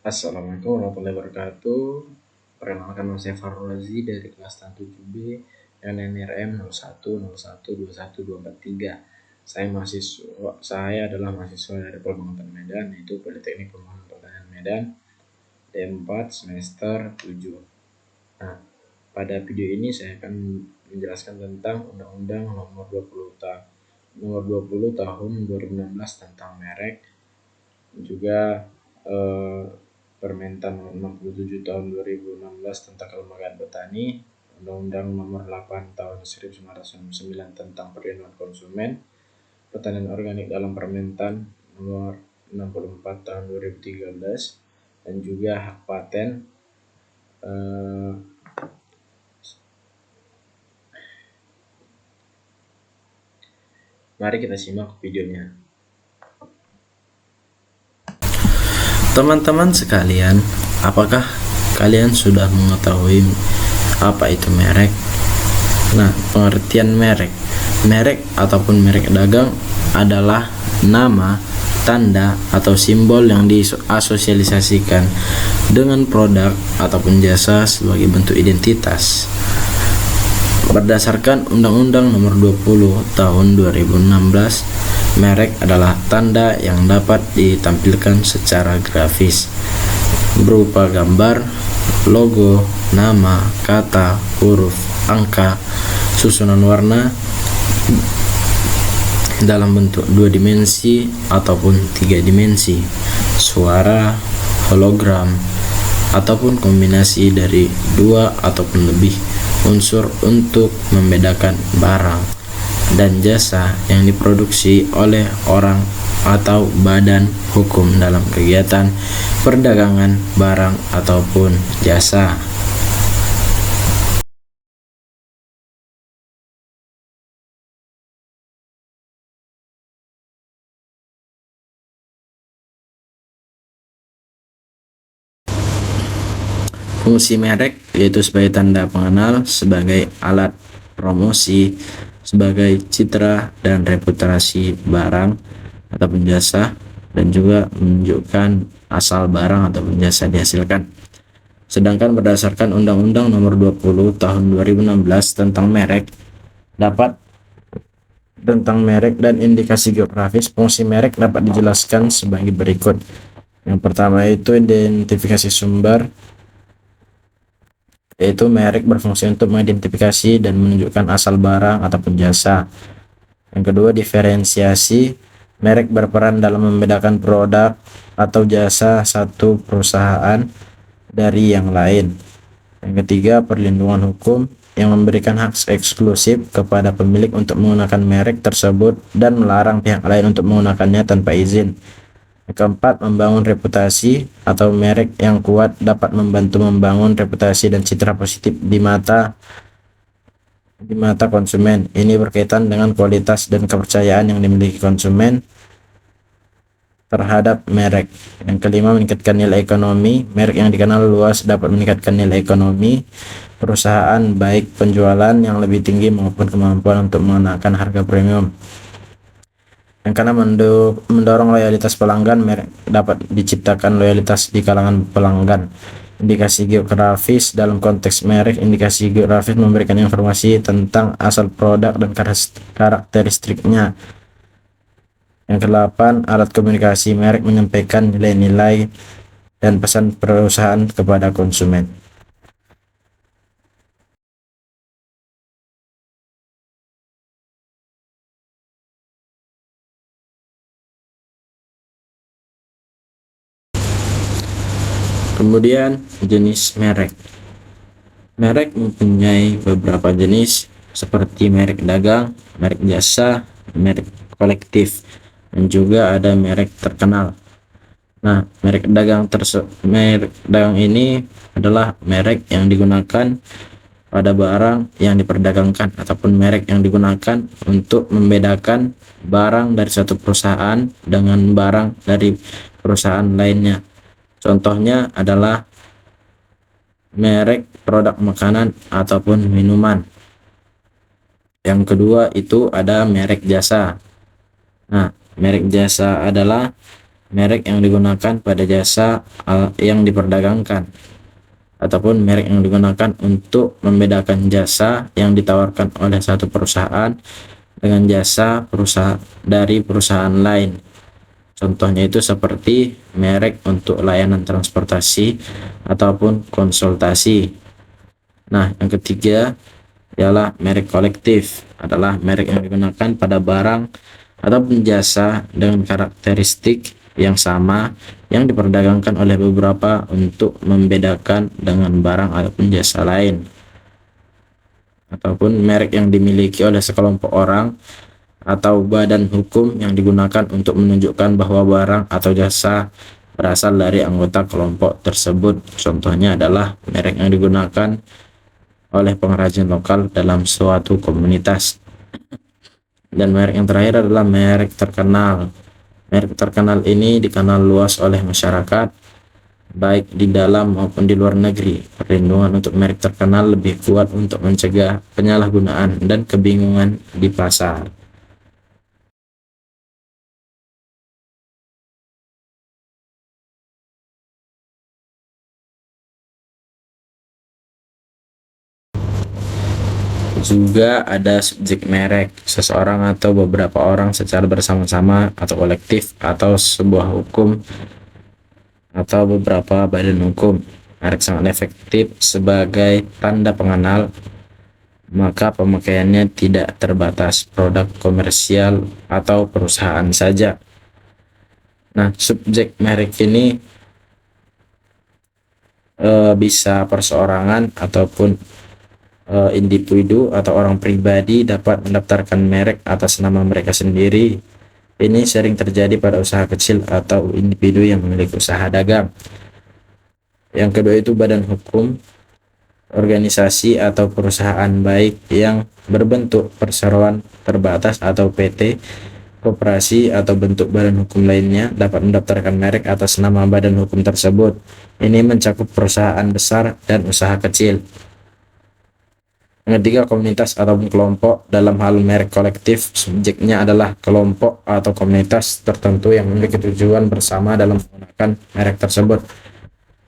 Assalamualaikum warahmatullahi wabarakatuh. Perkenalkan, nama saya Farul Razi dari kelas 7B NNRM 01012123. Saya adalah mahasiswa dari Pembangunan Medan, yaitu Politeknik Pembangunan Pertanian Medan, D4 semester 7. Nah, pada video ini saya akan menjelaskan tentang Undang-Undang Nomor 20 Tahun 2016 tentang merek, juga Permentan Nomor 67 Tahun 2016 tentang Kelembagaan Petani, Undang-Undang Nomor 8 Tahun 1999 tentang Perlindungan Konsumen, Pertanian Organik dalam Permentan Nomor 64 Tahun 2013, dan juga hak paten. Mari kita simak videonya. Teman-teman sekalian, apakah kalian sudah mengetahui apa itu merek? Nah, pengertian merek ataupun merek dagang adalah nama, tanda, atau simbol yang diasosialisasikan dengan produk ataupun jasa sebagai bentuk identitas. Berdasarkan Undang-Undang Nomor 20 Tahun 2016, merek adalah tanda yang dapat ditampilkan secara grafis berupa gambar, logo, nama, kata, huruf, angka, susunan warna dalam bentuk 2 dimensi ataupun 3 dimensi, suara, hologram, ataupun kombinasi dari 2 ataupun lebih unsur untuk membedakan barang dan jasa yang diproduksi oleh orang atau badan hukum dalam kegiatan perdagangan barang ataupun jasa. Fungsi merek yaitu sebagai tanda pengenal, sebagai alat promosi, sebagai citra dan reputasi barang ataupun jasa, dan juga menunjukkan asal barang ataupun jasa dihasilkan. Sedangkan berdasarkan Undang-Undang Nomor 20 Tahun 2016 tentang merek dan indikasi geografis, fungsi merek dapat dijelaskan sebagai berikut. Yang pertama itu identifikasi sumber, yaitu merek berfungsi untuk mengidentifikasi dan menunjukkan asal barang ataupun jasa. Yang kedua, diferensiasi, merek berperan dalam membedakan produk atau jasa satu perusahaan dari yang lain. Yang ketiga, perlindungan hukum, yang memberikan hak eksklusif kepada pemilik untuk menggunakan merek tersebut dan melarang pihak lain untuk menggunakannya tanpa izin. Yang keempat, membangun reputasi, atau merek yang kuat dapat membantu membangun reputasi dan citra positif di mata konsumen. Ini berkaitan dengan kualitas dan kepercayaan yang dimiliki konsumen terhadap merek. Yang kelima, meningkatkan nilai ekonomi. Merek yang dikenal luas dapat meningkatkan nilai ekonomi perusahaan, baik penjualan yang lebih tinggi maupun kemampuan untuk mengenakan harga premium. Yang keenam, mendorong loyalitas pelanggan. Merek dapat diciptakan loyalitas di kalangan pelanggan. Indikasi geografis, dalam konteks merek, indikasi geografis memberikan informasi tentang asal produk dan karakteristiknya. Yang kedelapan, alat komunikasi. Merek menyampaikan nilai-nilai dan pesan perusahaan kepada konsumen. Kemudian, jenis merek. Merek mempunyai beberapa jenis seperti merek dagang, merek jasa, merek kolektif, dan juga ada merek terkenal. Nah, merek dagang ini adalah merek yang digunakan pada barang yang diperdagangkan ataupun merek yang digunakan untuk membedakan barang dari satu perusahaan dengan barang dari perusahaan lainnya. Contohnya adalah merek produk makanan ataupun minuman. Yang kedua itu ada merek jasa. Nah, merek jasa adalah merek yang digunakan pada jasa yang diperdagangkan, ataupun merek yang digunakan untuk membedakan jasa yang ditawarkan oleh satu perusahaan dengan jasa dari perusahaan lain. Contohnya itu seperti merek untuk layanan transportasi ataupun konsultasi. Nah, yang ketiga ialah merek kolektif, adalah merek yang digunakan pada barang ataupun jasa dengan karakteristik yang sama yang diperdagangkan oleh beberapa untuk membedakan dengan barang ataupun jasa lain. Ataupun merek yang dimiliki oleh sekelompok orang atau badan hukum yang digunakan untuk menunjukkan bahwa barang atau jasa berasal dari anggota kelompok tersebut. Contohnya adalah merek yang digunakan oleh pengrajin lokal dalam suatu komunitas. Dan merek yang terakhir adalah merek terkenal. Merek terkenal ini dikenal luas oleh masyarakat, baik di dalam maupun di luar negeri. Perlindungan untuk merek terkenal lebih kuat untuk mencegah penyalahgunaan dan kebingungan di pasar. Juga ada subjek merek, seseorang atau beberapa orang secara bersama-sama atau kolektif, atau sebuah hukum atau beberapa badan hukum. Merek sangat efektif sebagai tanda pengenal, maka pemakaiannya tidak terbatas produk komersial atau perusahaan saja. Nah, subjek merek ini bisa perseorangan ataupun individu atau orang pribadi dapat mendaftarkan merek atas nama mereka sendiri. Ini sering terjadi pada usaha kecil atau individu yang memiliki usaha dagang. Yang kedua itu badan hukum, organisasi atau perusahaan baik yang berbentuk perseroan terbatas atau PT, koperasi atau bentuk badan hukum lainnya dapat mendaftarkan merek atas nama badan hukum tersebut. Ini mencakup perusahaan besar dan usaha kecil. Yang ketiga, komunitas ataupun kelompok. Dalam hal merek kolektif, subjeknya adalah kelompok atau komunitas tertentu yang memiliki tujuan bersama dalam menggunakan merek tersebut.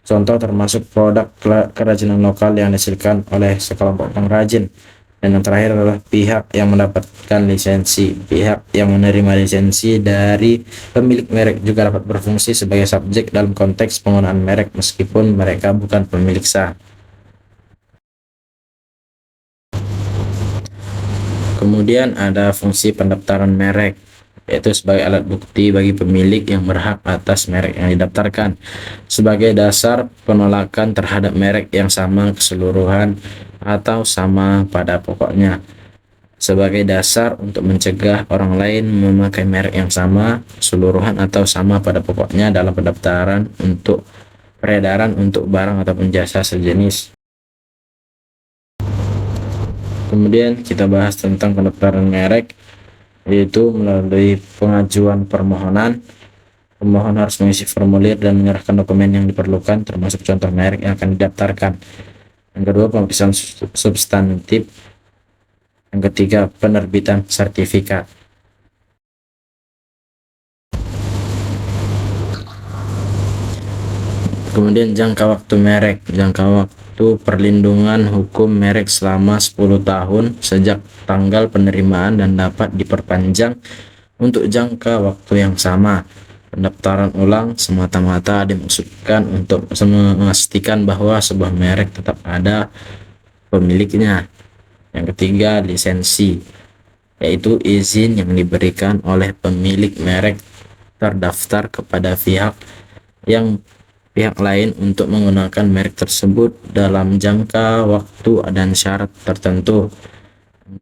Contoh termasuk produk kerajinan lokal yang dihasilkan oleh sekelompok pengrajin. Dan yang terakhir adalah pihak yang mendapatkan lisensi. Pihak yang menerima lisensi dari pemilik merek juga dapat berfungsi sebagai subjek dalam konteks penggunaan merek meskipun mereka bukan pemilik sah. Kemudian ada fungsi pendaftaran merek, yaitu sebagai alat bukti bagi pemilik yang berhak atas merek yang didaftarkan, sebagai dasar penolakan terhadap merek yang sama keseluruhan atau sama pada pokoknya, sebagai dasar untuk mencegah orang lain memakai merek yang sama keseluruhan atau sama pada pokoknya dalam pendaftaran untuk peredaran untuk barang ataupun jasa sejenis. Kemudian kita bahas tentang pendaftaran merek, yaitu melalui pengajuan permohonan. Pemohon harus mengisi formulir dan menyerahkan dokumen yang diperlukan, termasuk contoh merek yang akan didaftarkan. Yang kedua, pemeriksaan substantif. Yang ketiga, penerbitan sertifikat. Kemudian jangka waktu merek. Jangka waktu perlindungan hukum merek selama 10 tahun sejak tanggal penerimaan dan dapat diperpanjang untuk jangka waktu yang sama. Pendaftaran ulang semata-mata dimaksudkan untuk memastikan bahwa sebuah merek tetap ada pemiliknya. Yang ketiga, lisensi, yaitu izin yang diberikan oleh pemilik merek terdaftar kepada pihak lain untuk menggunakan merek tersebut dalam jangka waktu dan syarat tertentu.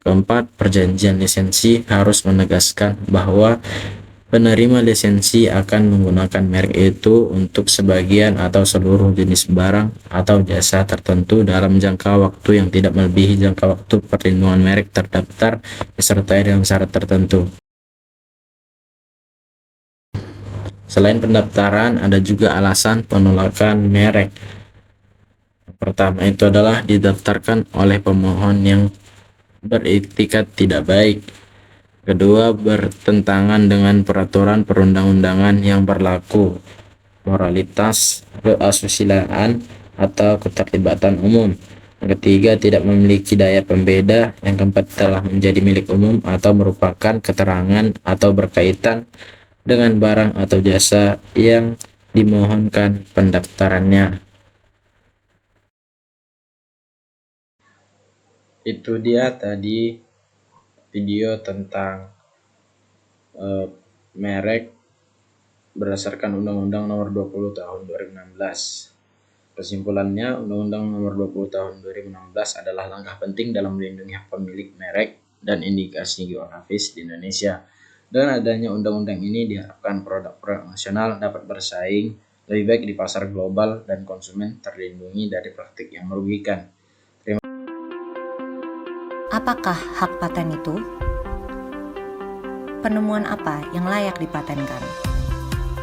Keempat, perjanjian lisensi harus menegaskan bahwa penerima lisensi akan menggunakan merek itu untuk sebagian atau seluruh jenis barang atau jasa tertentu dalam jangka waktu yang tidak melebihi jangka waktu perlindungan merek terdaftar disertai dengan syarat tertentu. Selain pendaftaran, ada juga alasan penolakan merek. Yang pertama itu adalah didaftarkan oleh pemohon yang beretikat tidak baik. Kedua, bertentangan dengan peraturan perundang-undangan yang berlaku, moralitas, keasusilaan, atau keterlibatan umum. Yang ketiga, tidak memiliki daya pembeda. Yang keempat, telah menjadi milik umum atau merupakan keterangan atau berkaitan dengan barang atau jasa yang dimohonkan pendaftarannya. Itu dia tadi video tentang merek berdasarkan Undang-Undang Nomor 20 Tahun 2016. Kesimpulannya, Undang-Undang Nomor 20 Tahun 2016 adalah langkah penting dalam melindungi hak pemilik merek dan indikasi geografis di Indonesia. Dengan adanya undang-undang ini diharapkan produk-produk nasional dapat bersaing lebih baik di pasar global dan konsumen terlindungi dari praktik yang merugikan. Apakah hak paten itu? Penemuan apa yang layak dipatenkan?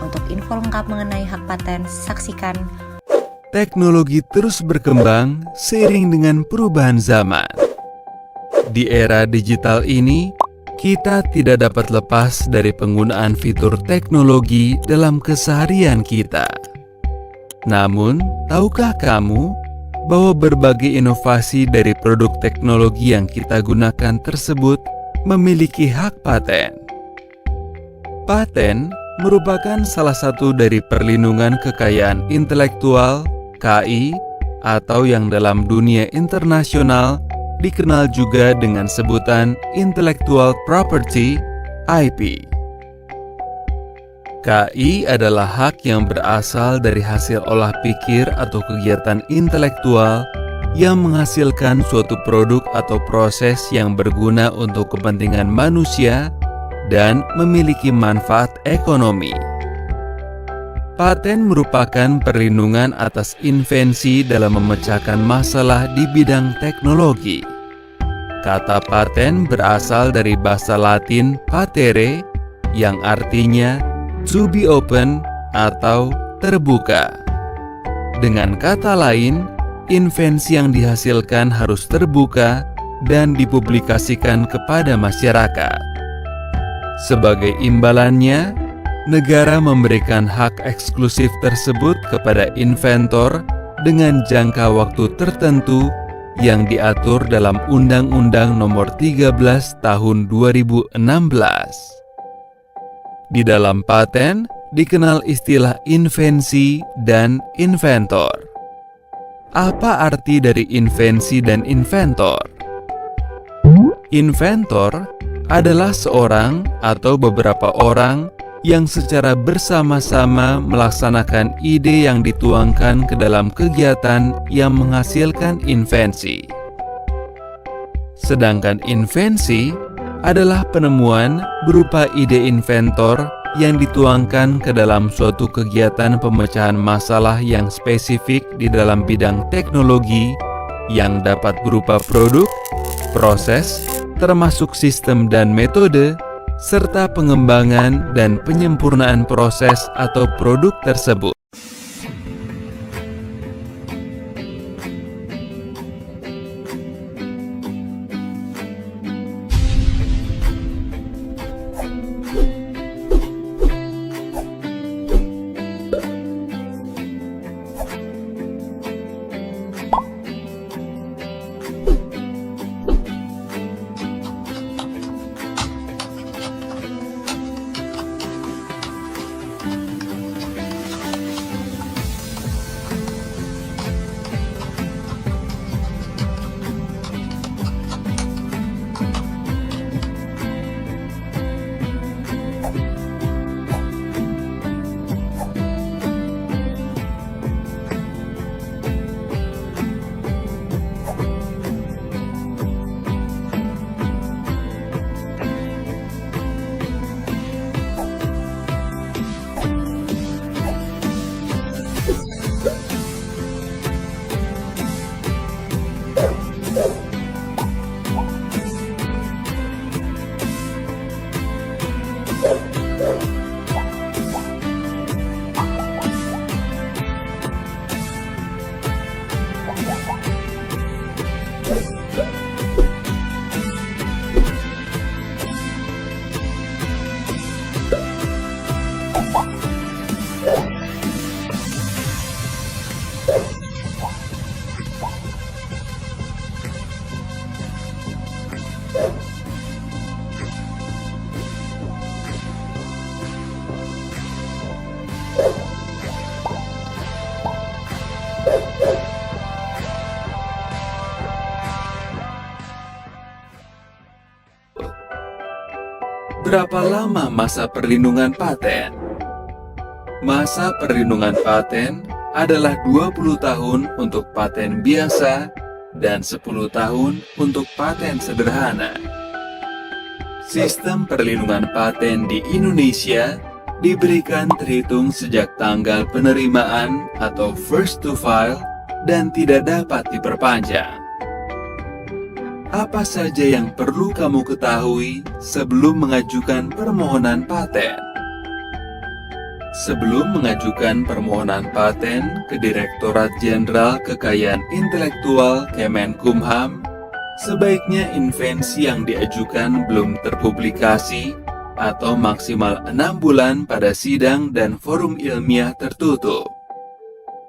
Untuk info lengkap mengenai hak paten, saksikan. Teknologi terus berkembang seiring dengan perubahan zaman. Di era digital ini, kita tidak dapat lepas dari penggunaan fitur teknologi dalam keseharian kita. Namun, tahukah kamu bahwa berbagai inovasi dari produk teknologi yang kita gunakan tersebut memiliki hak paten? Paten merupakan salah satu dari perlindungan kekayaan intelektual (KI) atau yang dalam dunia internasional dikenal juga dengan sebutan Intellectual Property (IP). KI adalah hak yang berasal dari hasil olah pikir atau kegiatan intelektual yang menghasilkan suatu produk atau proses yang berguna untuk kepentingan manusia dan memiliki manfaat ekonomi. Paten merupakan perlindungan atas invensi dalam memecahkan masalah di bidang teknologi. Kata paten berasal dari bahasa Latin patere, yang artinya to be open atau terbuka. Dengan kata lain, invensi yang dihasilkan harus terbuka dan dipublikasikan kepada masyarakat. Sebagai imbalannya, negara memberikan hak eksklusif tersebut kepada inventor dengan jangka waktu tertentu yang diatur dalam Undang-Undang Nomor 13 Tahun 2016. Di dalam paten dikenal istilah invensi dan inventor. Apa arti dari invensi dan inventor? Inventor adalah seorang atau beberapa orang yang secara bersama-sama melaksanakan ide yang dituangkan ke dalam kegiatan yang menghasilkan invensi. Sedangkan invensi adalah penemuan berupa ide inventor yang dituangkan ke dalam suatu kegiatan pemecahan masalah yang spesifik di dalam bidang teknologi yang dapat berupa produk, proses, termasuk sistem dan metode, serta pengembangan dan penyempurnaan proses atau produk tersebut. Berapa lama masa perlindungan paten? Masa perlindungan paten adalah 20 tahun untuk paten biasa dan 10 tahun untuk paten sederhana. Sistem perlindungan paten di Indonesia diberikan terhitung sejak tanggal penerimaan atau first to file dan tidak dapat diperpanjang. Apa saja yang perlu kamu ketahui sebelum mengajukan permohonan paten? Sebelum mengajukan permohonan paten ke Direktorat Jenderal Kekayaan Intelektual Kemenkumham, sebaiknya invensi yang diajukan belum terpublikasi atau maksimal 6 bulan pada sidang dan forum ilmiah tertutup.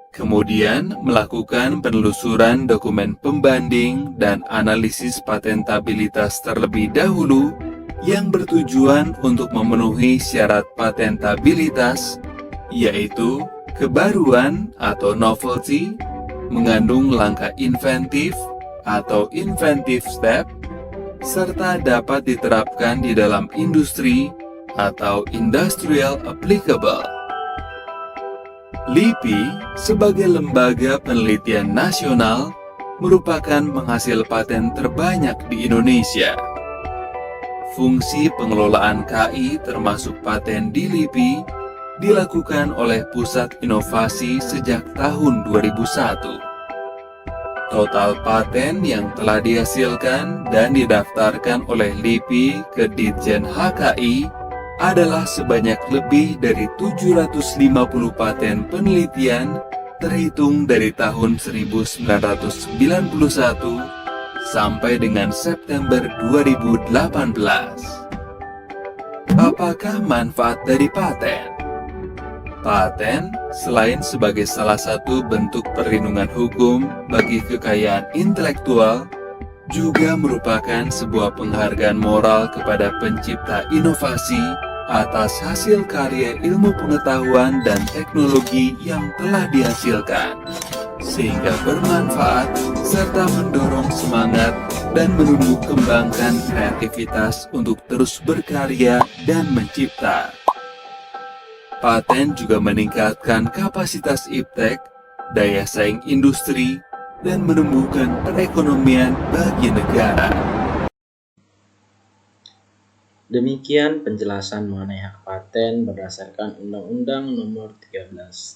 Kemudian melakukan penelusuran dokumen pembanding dan analisis patentabilitas terlebih dahulu yang bertujuan untuk memenuhi syarat patentabilitas, yaitu kebaruan atau novelty, mengandung langkah inventif atau inventive step, serta dapat diterapkan di dalam industri atau industrial applicable. LIPI sebagai lembaga penelitian nasional merupakan penghasil paten terbanyak di Indonesia. Fungsi pengelolaan KI termasuk paten di LIPI dilakukan oleh Pusat Inovasi sejak tahun 2001. Total paten yang telah dihasilkan dan didaftarkan oleh LIPI ke Ditjen HKI adalah sebanyak lebih dari 750 paten penelitian terhitung dari tahun 1991 sampai dengan September 2018. Apakah manfaat dari paten? Paten, selain sebagai salah satu bentuk perlindungan hukum bagi kekayaan intelektual, juga merupakan sebuah penghargaan moral kepada pencipta inovasi atas hasil karya ilmu pengetahuan dan teknologi yang telah dihasilkan, sehingga bermanfaat serta mendorong semangat dan menumbuh kembangkan kreativitas untuk terus berkarya dan mencipta. Paten juga meningkatkan kapasitas iptek, daya saing industri, dan menumbuhkan perekonomian bagi negara. Demikian penjelasan mengenai hak paten berdasarkan Undang-Undang Nomor 13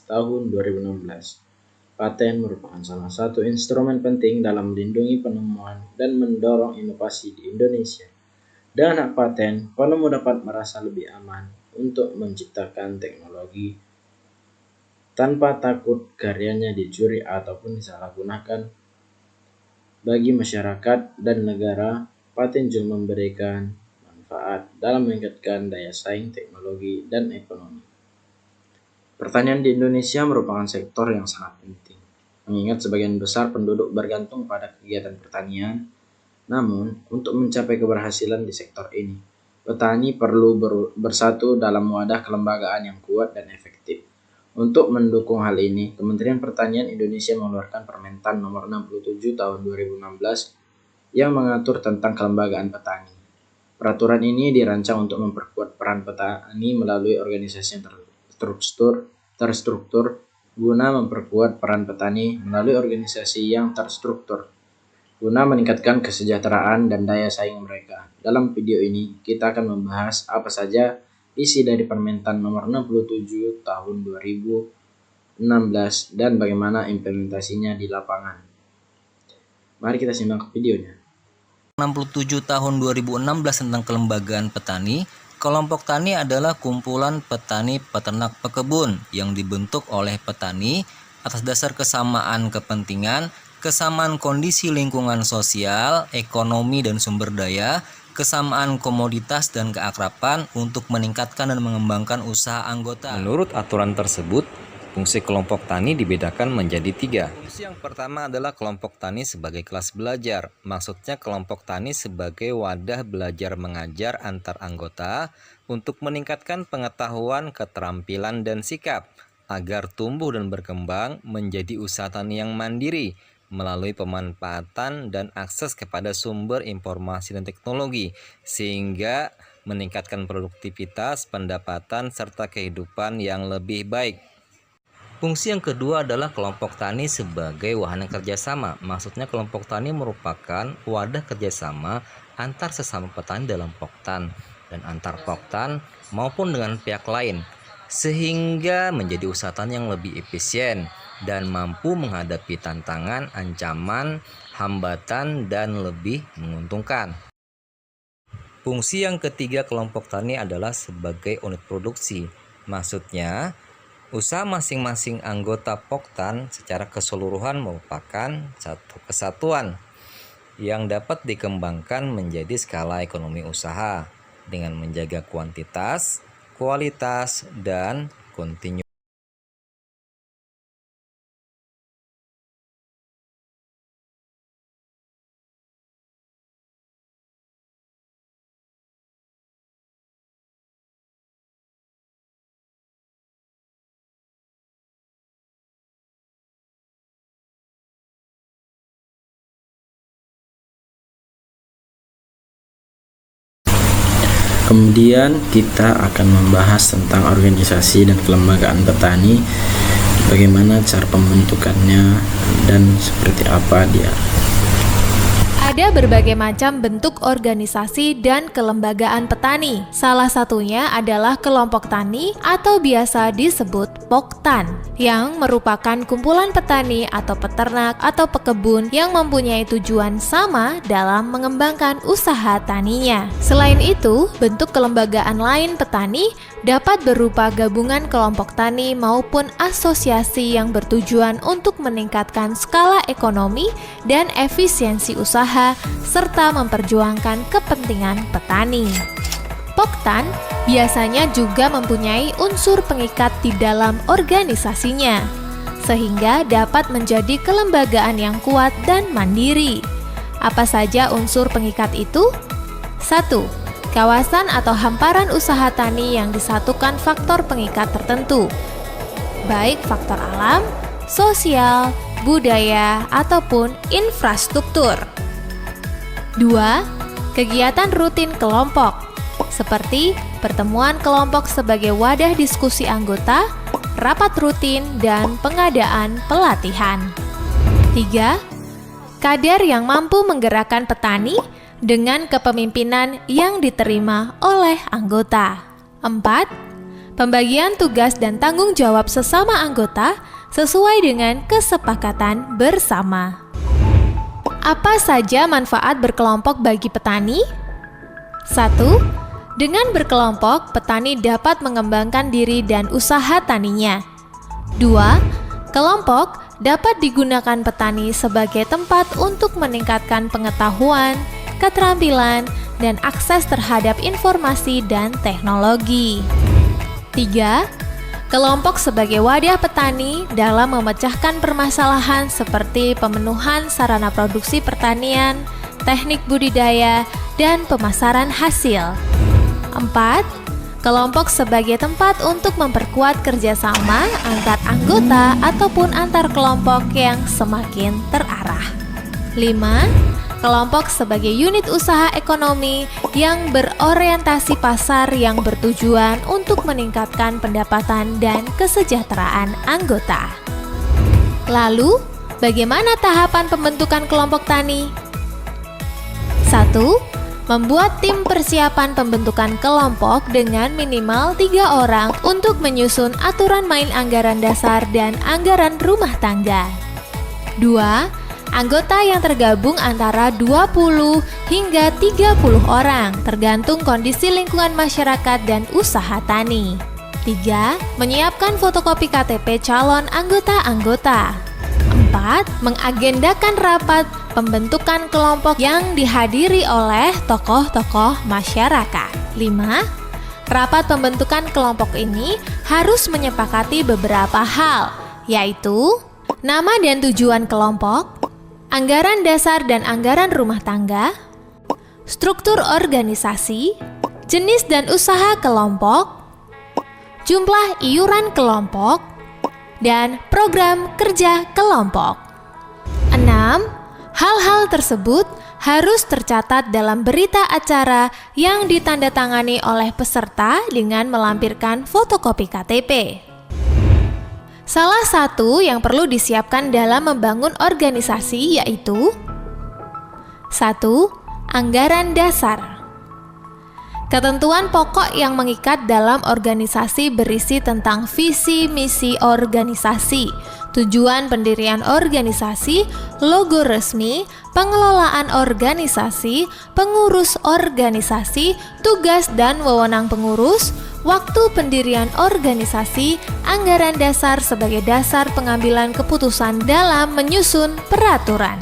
Tahun 2016. Paten merupakan salah satu instrumen penting dalam melindungi penemuan dan mendorong inovasi di Indonesia. Dengan hak paten, penemu dapat merasa lebih aman untuk menciptakan teknologi tanpa takut karyanya dicuri ataupun disalahgunakan. Bagi masyarakat dan negara, paten juga memberikan manfaat dalam meningkatkan daya saing teknologi dan ekonomi. Pertanian di Indonesia merupakan sektor yang sangat penting, mengingat sebagian besar penduduk bergantung pada kegiatan pertanian. Namun, untuk mencapai keberhasilan di sektor ini, petani perlu bersatu dalam wadah kelembagaan yang kuat dan efektif. Untuk mendukung hal ini, Kementerian Pertanian Indonesia mengeluarkan Permentan Nomor 67 Tahun 2016 yang mengatur tentang kelembagaan petani. Peraturan ini dirancang untuk memperkuat peran petani melalui organisasi yang terstruktur guna memperkuat peran petani melalui organisasi yang terstruktur guna meningkatkan kesejahteraan dan daya saing mereka. Dalam video ini, kita akan membahas apa saja isi dari Permentan Nomor 67 Tahun 2016 dan bagaimana implementasinya di lapangan. Mari kita simak videonya. 67 tahun 2016 tentang kelembagaan petani. Kelompok tani adalah kumpulan petani peternak pekebun yang dibentuk oleh petani atas dasar kesamaan kepentingan, kesamaan kondisi lingkungan sosial, ekonomi dan sumber daya, kesamaan komoditas dan keakraban untuk meningkatkan dan mengembangkan usaha anggota. Menurut aturan tersebut, fungsi kelompok tani dibedakan menjadi 3. Fungsi yang pertama adalah kelompok tani sebagai kelas belajar. Maksudnya kelompok tani sebagai wadah belajar mengajar antar anggota untuk meningkatkan pengetahuan, keterampilan, dan sikap agar tumbuh dan berkembang menjadi usaha tani yang mandiri melalui pemanfaatan dan akses kepada sumber informasi dan teknologi, sehingga meningkatkan produktivitas, pendapatan, serta kehidupan yang lebih baik. Fungsi yang kedua adalah kelompok tani sebagai wahana kerjasama. Maksudnya kelompok tani merupakan wadah kerjasama antar sesama petani dalam poktan dan antar poktan maupun dengan pihak lain, sehingga menjadi usaha tani yang lebih efisien dan mampu menghadapi tantangan, ancaman, hambatan, dan lebih menguntungkan. Fungsi yang ketiga kelompok tani adalah sebagai unit produksi. Maksudnya, usaha masing-masing anggota poktan secara keseluruhan merupakan satu kesatuan yang dapat dikembangkan menjadi skala ekonomi usaha dengan menjaga kuantitas, kualitas, dan kontinuitas. Kemudian kita akan membahas tentang organisasi dan kelembagaan petani, bagaimana cara pembentukannya dan seperti apa dia. Ada berbagai macam bentuk organisasi dan kelembagaan petani. Salah satunya adalah kelompok tani atau biasa disebut Poktan, yang merupakan kumpulan petani atau peternak atau pekebun yang mempunyai tujuan sama dalam mengembangkan usaha taninya. Selain itu, bentuk kelembagaan lain petani dapat berupa gabungan kelompok tani maupun asosiasi yang bertujuan untuk meningkatkan skala ekonomi dan efisiensi usaha serta memperjuangkan kepentingan petani. Poktan biasanya juga mempunyai unsur pengikat di dalam organisasinya, sehingga dapat menjadi kelembagaan yang kuat dan mandiri. Apa saja unsur pengikat itu? 1. Kawasan atau hamparan usaha tani yang disatukan faktor pengikat tertentu, baik faktor alam, sosial, budaya, ataupun infrastruktur. 2. Kegiatan rutin kelompok, seperti pertemuan kelompok sebagai wadah diskusi anggota, rapat rutin, dan pengadaan pelatihan. 3. Kader yang mampu menggerakkan petani dengan kepemimpinan yang diterima oleh anggota. 4. Pembagian tugas dan tanggung jawab sesama anggota sesuai dengan kesepakatan bersama. Apa saja manfaat berkelompok bagi petani? 1. Dengan berkelompok, petani dapat mengembangkan diri dan usaha taninya. 2. Kelompok dapat digunakan petani sebagai tempat untuk meningkatkan pengetahuan, keterampilan, dan akses terhadap informasi dan teknologi. 3. Kelompok sebagai wadah petani dalam memecahkan permasalahan seperti pemenuhan sarana produksi pertanian, teknik budidaya, dan pemasaran hasil. 4. Kelompok sebagai tempat untuk memperkuat kerjasama antar anggota ataupun antar kelompok yang semakin terarah. 5. Kelompok sebagai unit usaha ekonomi yang berorientasi pasar yang bertujuan untuk meningkatkan pendapatan dan kesejahteraan anggota. Lalu, bagaimana tahapan pembentukan kelompok tani? 1. Membuat tim persiapan pembentukan kelompok dengan minimal 3 orang untuk menyusun aturan main anggaran dasar dan anggaran rumah tangga. 2. Anggota yang tergabung antara 20 hingga 30 orang, tergantung kondisi lingkungan masyarakat dan usaha tani. 3. Menyiapkan fotokopi KTP calon anggota-anggota. 4. Mengagendakan rapat pembentukan kelompok yang dihadiri oleh tokoh-tokoh masyarakat. 5. Rapat pembentukan kelompok ini harus menyepakati beberapa hal, yaitu nama dan tujuan kelompok, anggaran dasar dan anggaran rumah tangga, struktur organisasi, jenis dan usaha kelompok, jumlah iuran kelompok, dan program kerja kelompok. 6. Hal-hal tersebut harus tercatat dalam berita acara yang ditandatangani oleh peserta dengan melampirkan fotokopi KTP. Salah satu yang perlu disiapkan dalam membangun organisasi yaitu 1. Anggaran dasar. Ketentuan pokok yang mengikat dalam organisasi berisi tentang visi misi organisasi, tujuan pendirian organisasi, logo resmi, pengelolaan organisasi, pengurus organisasi, tugas dan wewenang pengurus, waktu pendirian organisasi, anggaran dasar sebagai dasar pengambilan keputusan dalam menyusun peraturan.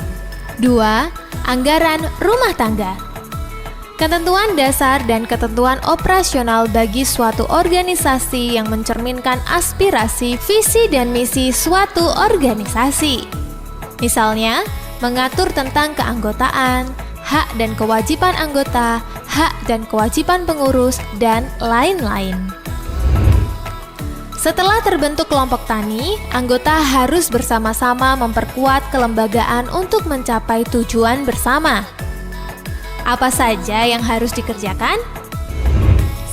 2. Anggaran rumah tangga. Ketentuan dasar dan ketentuan operasional bagi suatu organisasi yang mencerminkan aspirasi, visi, dan misi suatu organisasi. Misalnya, mengatur tentang keanggotaan, hak dan kewajiban anggota, hak dan kewajiban pengurus, dan lain-lain. Setelah terbentuk kelompok tani, anggota harus bersama-sama memperkuat kelembagaan untuk mencapai tujuan bersama. Apa saja yang harus dikerjakan?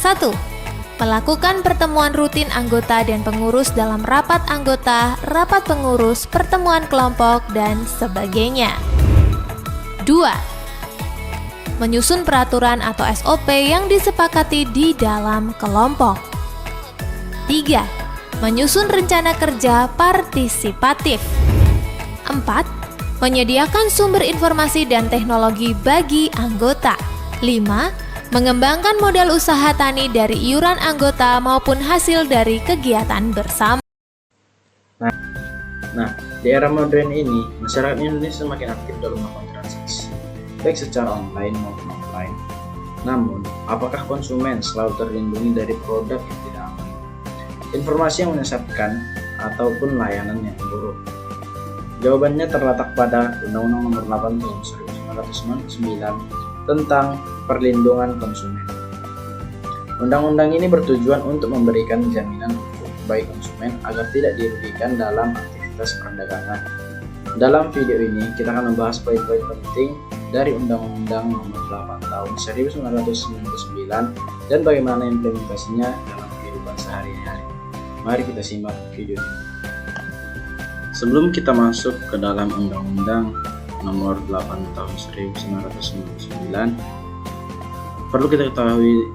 1. Melakukan pertemuan rutin anggota dan pengurus dalam rapat anggota, rapat pengurus, pertemuan kelompok, dan sebagainya. 2. Menyusun peraturan atau SOP yang disepakati di dalam kelompok. 3. Menyusun rencana kerja partisipatif. 4. Menyediakan sumber informasi dan teknologi bagi anggota. 5. Mengembangkan modal usaha tani dari iuran anggota maupun hasil dari kegiatan bersama. Nah, di era modern ini, masyarakat Indonesia semakin aktif dalam melakukan transaksi, baik secara online maupun offline. Namun, apakah konsumen selalu terlindungi dari produk yang tidak aman, informasi yang menyesatkan, ataupun layanan yang buruk? Jawabannya terletak pada Undang-Undang Nomor 8 Tahun 1999 tentang Perlindungan Konsumen. Undang-undang ini bertujuan untuk memberikan jaminan hukum bagi konsumen agar tidak dirugikan dalam aktivitas perdagangan. Dalam video ini, kita akan membahas poin-poin penting dari Undang-Undang Nomor 8 Tahun 1999 dan bagaimana implementasinya dalam kehidupan sehari-hari. Mari kita simak video ini. Sebelum kita masuk ke dalam Undang-Undang Nomor 8 Tahun 1999, perlu kita ketahui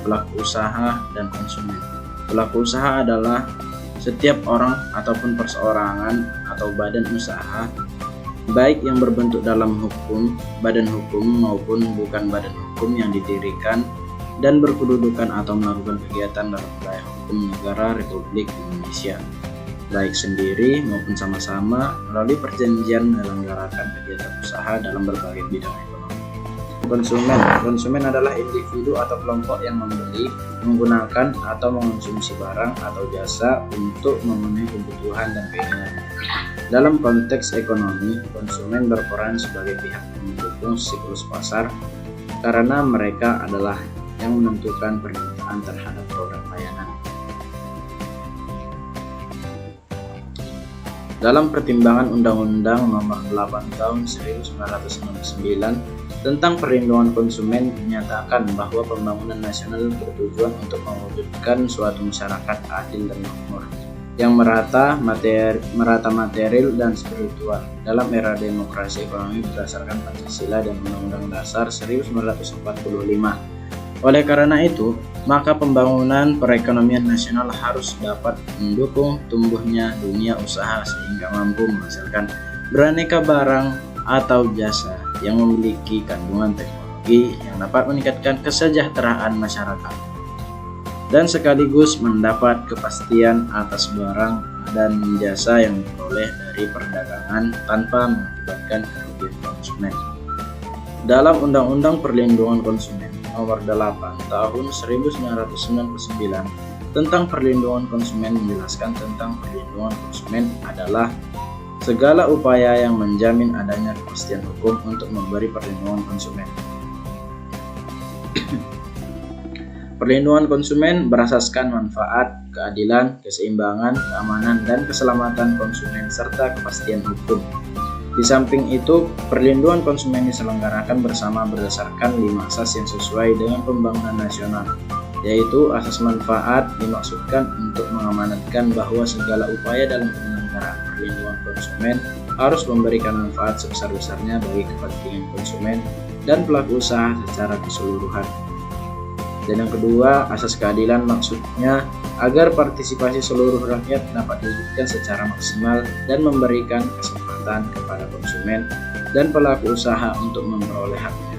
pelaku usaha dan konsumen. Pelaku usaha adalah setiap orang ataupun perseorangan atau badan usaha, baik yang berbentuk dalam hukum, badan hukum maupun bukan badan hukum yang didirikan dan berkedudukan atau melakukan kegiatan dalam wilayah hukum negara Republik Indonesia, baik sendiri maupun sama-sama melalui perjanjian menyelenggarakan kegiatan usaha dalam berbagai bidang ekonomi. Konsumen adalah individu atau kelompok yang membeli, menggunakan atau mengonsumsi barang atau jasa untuk memenuhi kebutuhan dan keinginannya. Dalam konteks ekonomi, konsumen berperan sebagai pihak mendukung siklus pasar karena mereka adalah yang menentukan permintaan terhadap produk layanan. Dalam pertimbangan Undang-Undang Nomor 8 Tahun 1999 tentang perlindungan konsumen dinyatakan bahwa pembangunan nasional bertujuan untuk mewujudkan suatu masyarakat adil dan makmur yang merata material dan spiritual dalam era demokrasi ekonomi berdasarkan Pancasila dan Undang-Undang Dasar 1945. Oleh karena itu, maka pembangunan perekonomian nasional harus dapat mendukung tumbuhnya dunia usaha sehingga mampu menghasilkan beraneka barang atau jasa yang memiliki kandungan teknologi yang dapat meningkatkan kesejahteraan masyarakat dan sekaligus mendapat kepastian atas barang dan jasa yang diperoleh dari perdagangan tanpa mengakibatkan kerugian konsumen. Dalam Undang-Undang Perlindungan Konsumen Nomor 8 Tahun 1999 tentang perlindungan konsumen menjelaskan tentang perlindungan konsumen adalah segala upaya yang menjamin adanya kepastian hukum untuk memberi perlindungan konsumen. Perlindungan konsumen berasaskan manfaat, keadilan, keseimbangan, keamanan, dan keselamatan konsumen serta kepastian hukum. Di samping itu, perlindungan konsumen diselenggarakan bersama berdasarkan 5 asas yang sesuai dengan pembangunan nasional, yaitu asas manfaat dimaksudkan untuk mengamanatkan bahwa segala upaya dalam penyelenggaraan perlindungan konsumen harus memberikan manfaat sebesar-besarnya bagi kepentingan konsumen dan pelaku usaha secara keseluruhan. Dan yang kedua, asas keadilan maksudnya agar partisipasi seluruh rakyat dapat diwujudkan secara maksimal dan memberikan kesempatan kepada konsumen dan pelaku usaha untuk memperoleh haknya.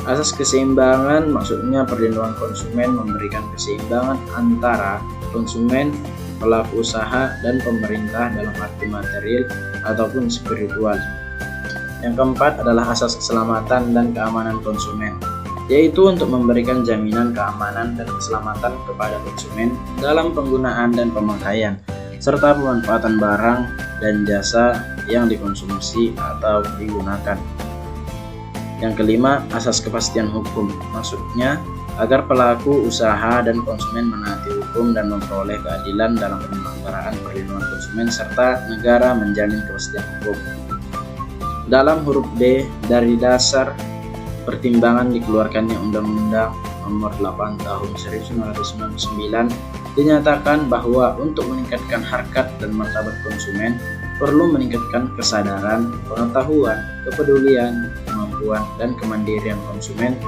Asas keseimbangan maksudnya perlindungan konsumen memberikan keseimbangan antara konsumen, pelaku usaha, dan pemerintah dalam arti material ataupun spiritual. Yang keempat adalah asas keselamatan dan keamanan konsumen, yaitu untuk memberikan jaminan keamanan dan keselamatan kepada konsumen dalam penggunaan dan pemakaian, serta pemanfaatan barang dan jasa yang dikonsumsi atau digunakan. Yang kelima, asas kepastian hukum, maksudnya agar pelaku usaha dan konsumen menaati hukum dan memperoleh keadilan dalam penyelenggaraan perlindungan konsumen serta negara menjamin kepastian hukum. Dalam huruf D dari dasar pertimbangan dikeluarkannya Undang-Undang Nomor 8 Tahun 1999 dinyatakan bahwa untuk meningkatkan harkat dan martabat konsumen perlu meningkatkan kesadaran, pengetahuan, kepedulian, kemampuan, dan kemandirian konsumen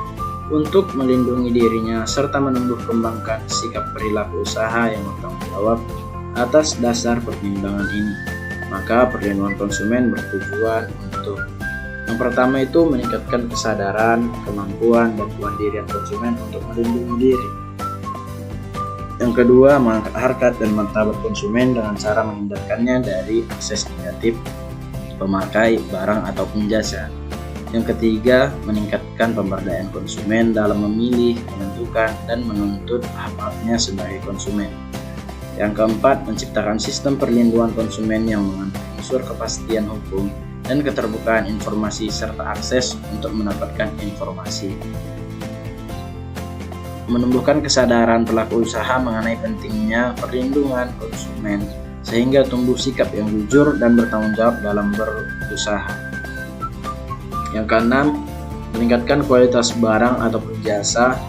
untuk melindungi dirinya serta menumbuh kembangkan sikap perilaku usaha yang bertanggung jawab atas dasar pertimbangan ini. Maka perlindungan konsumen bertujuan untuk yang pertama itu meningkatkan kesadaran, kemampuan, dan kemandirian konsumen untuk melindungi diri. Yang kedua, mengangkat harkat dan martabat konsumen dengan cara menghindarkannya dari akses negatif pemakai barang ataupun jasa. Yang ketiga, meningkatkan pemberdayaan konsumen dalam memilih, menentukan, dan menuntut hak-haknya sebagai konsumen. Yang keempat, menciptakan sistem perlindungan konsumen yang mengandung unsur kepastian hukum dan keterbukaan informasi serta akses untuk mendapatkan informasi. Menumbuhkan kesadaran pelaku usaha mengenai pentingnya perlindungan konsumen sehingga tumbuh sikap yang jujur dan bertanggung jawab dalam berusaha. Yang keenam, meningkatkan kualitas barang ataupun jasa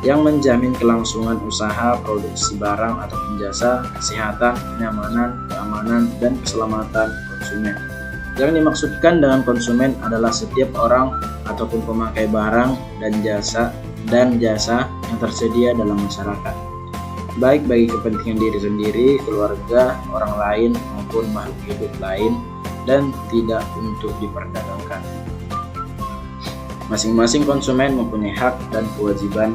yang menjamin kelangsungan usaha, produksi barang ataupun jasa, kesehatan, kenyamanan, keamanan, dan keselamatan konsumen. Yang dimaksudkan dengan konsumen adalah setiap orang ataupun pemakai barang dan jasa yang tersedia dalam masyarakat, baik bagi kepentingan diri sendiri, keluarga, orang lain, maupun makhluk hidup lain, dan tidak untuk diperdagangkan. Masing-masing konsumen mempunyai hak dan kewajiban.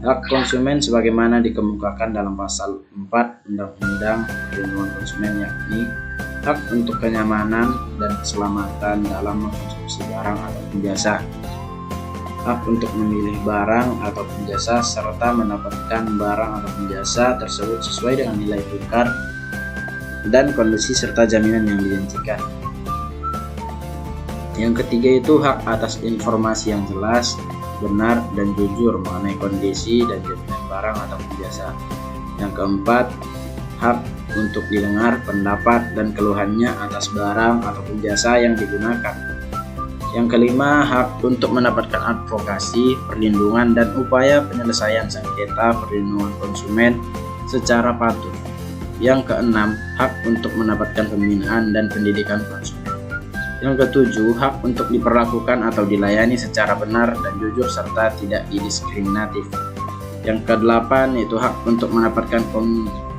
Hak konsumen sebagaimana dikemukakan dalam pasal 4 Undang-Undang Perlindungan Konsumen, yakni hak untuk kenyamanan dan keselamatan dalam mengkonsumsi barang ataupun jasa, hak untuk memilih barang ataupun jasa serta mendapatkan barang ataupun jasa tersebut sesuai dengan nilai tukar dan kondisi serta jaminan yang dijanjikan. Yang ketiga itu hak atas informasi yang jelas, benar, dan jujur mengenai kondisi dan jaminan barang ataupun jasa. Yang keempat, hak untuk didengar pendapat dan keluhannya atas barang ataupun jasa yang digunakan. Yang kelima, hak untuk mendapatkan advokasi, perlindungan, dan upaya penyelesaian sengketa perlindungan konsumen secara patuh. Yang keenam, hak untuk mendapatkan pembinaan dan pendidikan konsumen. Yang ketujuh, hak untuk diperlakukan atau dilayani secara benar dan jujur serta tidak didiskriminatif. Yang kedelapan, yaitu hak untuk mendapatkan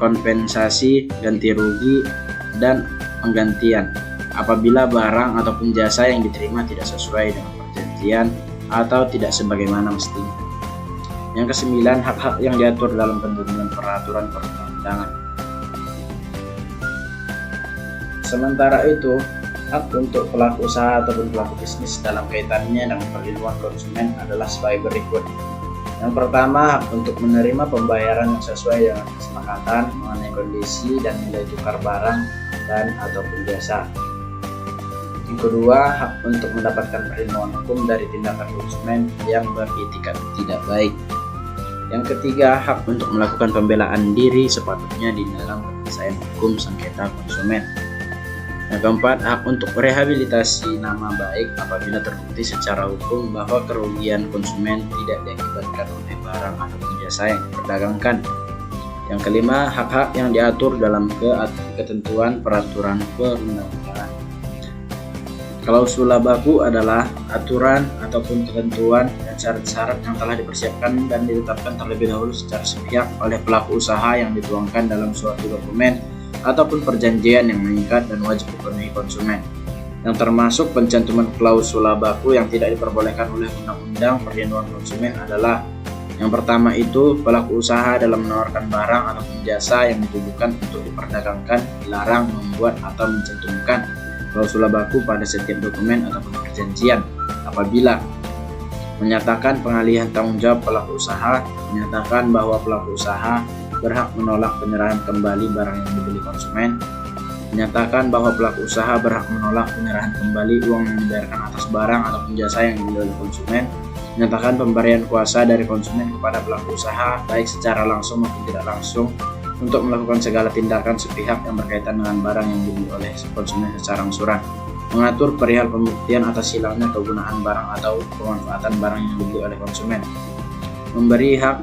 kompensasi, ganti rugi, dan penggantian apabila barang ataupun jasa yang diterima tidak sesuai dengan perjanjian atau tidak sebagaimana mestinya. Yang kesembilan, hak-hak yang diatur dalam ketentuan peraturan perundang-undangan. Sementara itu, hak untuk pelaku usaha ataupun pelaku bisnis dalam kaitannya dengan perlindungan konsumen adalah sebagai berikut. Yang pertama, hak untuk menerima pembayaran yang sesuai dengan kesepakatan mengenai kondisi dan nilai tukar barang dan ataupun jasa. Yang kedua, hak untuk mendapatkan perlindungan hukum dari tindakan konsumen yang beretikat tidak baik. Yang ketiga, hak untuk melakukan pembelaan diri sepatutnya di dalam penyelesaian hukum sengketa konsumen. Yang keempat, hak untuk rehabilitasi nama baik apabila terbukti secara hukum bahwa kerugian konsumen tidak diakibatkan oleh barang ataupun jasa yang diperdagangkan. Yang kelima, hak-hak yang diatur dalam ketentuan peraturan perundang-undangan. Klausula baku adalah aturan ataupun ketentuan dan syarat-syarat yang telah dipersiapkan dan ditetapkan terlebih dahulu secara sepihak oleh pelaku usaha yang dituangkan dalam suatu dokumen ataupun perjanjian yang mengikat dan wajib dipenuhi konsumen. Yang termasuk pencantuman klausula baku yang tidak diperbolehkan oleh Undang-Undang Perlindungan Konsumen adalah: yang pertama itu, pelaku usaha dalam menawarkan barang ataupun jasa yang ditujukan untuk diperdagangkan dilarang membuat atau mencantumkan klausula baku pada setiap dokumen ataupun perjanjian apabila menyatakan pengalihan tanggung jawab pelaku usaha, menyatakan bahwa pelaku usaha berhak menolak penyerahan kembali barang yang dibeli konsumen, menyatakan bahwa pelaku usaha berhak menolak penyerahan kembali uang yang dibayarkan atas barang ataupun jasa yang dibeli oleh konsumen, menyatakan pemberian kuasa dari konsumen kepada pelaku usaha baik secara langsung maupun tidak langsung untuk melakukan segala tindakan sepihak yang berkaitan dengan barang yang dibeli oleh konsumen secara angsuran, mengatur perihal pembuktian atas hilangnya kegunaan barang atau pemanfaatan barang yang dibeli oleh konsumen, memberi hak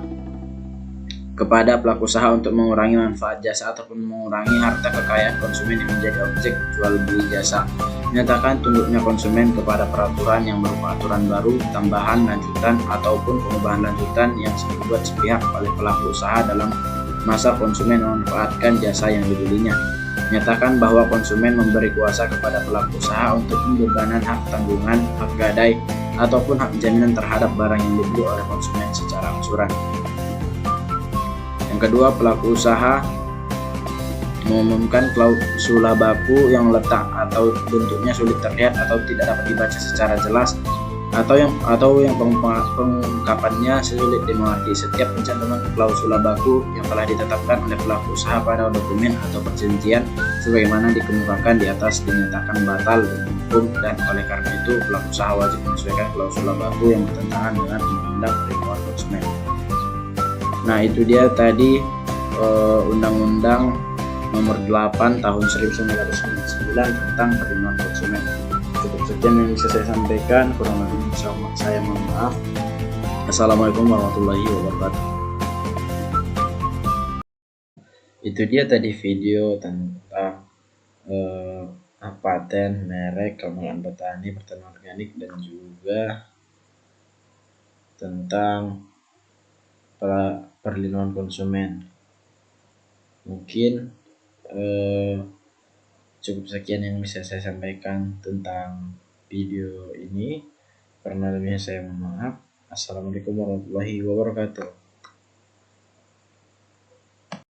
kepada pelaku usaha untuk mengurangi manfaat jasa ataupun mengurangi harta kekayaan konsumen yang menjadi objek jual beli jasa, menyatakan tunduknya konsumen kepada peraturan yang berupa aturan baru, tambahan, lanjutan, ataupun pengubahan lanjutan yang dibuat sepihak oleh pelaku usaha dalam masa konsumen memanfaatkan jasa yang dibelinya, menyatakan bahwa konsumen memberi kuasa kepada pelaku usaha untuk pembebanan hak tanggungan, hak gadai, ataupun hak jaminan terhadap barang yang dibeli oleh konsumen secara angsuran. Yang kedua, pelaku usaha mengumumkan klausula baku yang letak atau bentuknya sulit terlihat atau tidak dapat dibaca secara jelas atau yang pengungkapannya sulit dimengerti. Setiap pencantuman klausula baku yang telah ditetapkan oleh pelaku usaha pada dokumen atau perjanjian sebagaimana dikemukakan di atas dinyatakan batal demi hukum, dan oleh karena itu pelaku usaha wajib menyesuaikan klausula baku yang bertentangan dengan Undang-Undang Perlindungan Konsumen. Nah, itu dia tadi Undang-Undang Nomor 8 Tahun 1999 tentang Perlindungan Konsumen. Cukup sekian yang bisa saya sampaikan, kurang lebih saya mohon maaf. Assalamualaikum warahmatullahi wabarakatuh. Itu dia tadi video tentang paten, merek, keunggulan petani, pertanian organik, dan juga tentang perlindungan konsumen. Mungkin cukup sekian yang bisa saya sampaikan tentang video ini. Karena lebihnya saya mohon maaf. Assalamualaikum warahmatullahi wabarakatuh.